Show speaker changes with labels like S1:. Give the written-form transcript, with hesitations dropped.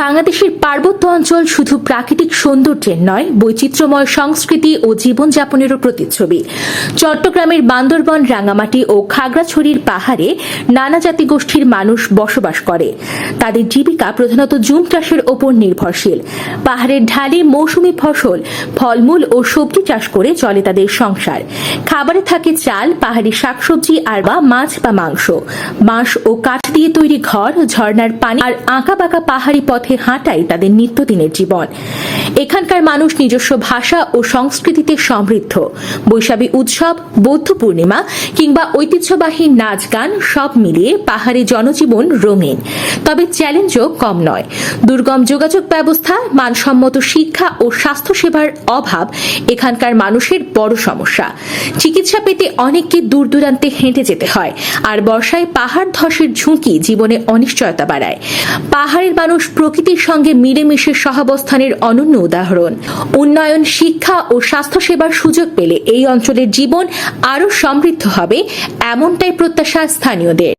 S1: বাংলাদেশের পার্বত্য অঞ্চল শুধু প্রাকৃতিক সৌন্দর্যের নয়, বৈচিত্র্যময় সংস্কৃতি ও জীবনযাপনেরও প্রতিচ্ছবি। চট্টগ্রামের বান্দরবন, রাঙামাটি ও খাগড়াছড়ির পাহাড়ে নানা জাতিগোষ্ঠীর মানুষ বসবাস করে। তাদের জীবিকা প্রধানত জুম চাষের ওপর নির্ভরশীল। পাহাড়ের ঢালে মৌসুমী ফসল, ফলমূল ও সবজি চাষ করে চলে তাদের সংসার। খাবারে থাকে চাল, পাহাড়ি শাকসবজি আর বা মাছ বা মাংস। বাঁশ ও কাঠ দিয়ে তৈরি ঘর, ঝর্ণার পানি আর আঁকাবাঁকা পাহাড়ি পথে হাঁটাই তাদের নিত্যদিনের জীবন। এখানকার মানুষ নিজস্ব ভাষা ও সংস্কৃতিতে সমৃদ্ধ। বৈশাখী উৎসব, বৌদ্ধ পূর্ণিমা কিংবা ঐতিহ্যবাহী নাচ গান সব মিলিয়ে পাহাড়ি জনজীবন রঙিন। তবে চ্যালেঞ্জও কম নয়। দুর্গম যোগাযোগ ব্যবস্থা, মানসম্মত শিক্ষা ও স্বাস্থ্যসেবার অভাব এখানকার মানুষের বড় সমস্যা। চিকিৎসা পেতে অনেককে দূর দূরান্তে হেঁটে যেতে হয়, আর বর্ষায় পাহাড় ধসের ঝুঁকি জীবনে অনিশ্চয়তা বাড়ায়। পাহাড়ের মানুষ প্রকৃতির সঙ্গে মিলেমিশে সহাবস্থানের অনন্য উদাহরণ। উন্নয়ন, শিক্ষা ও স্বাস্থ্যসেবার সুযোগ পেলে এই অঞ্চলের জীবন আরও সমৃদ্ধ হবে, এমনটাই প্রত্যাশা স্থানীয়দের।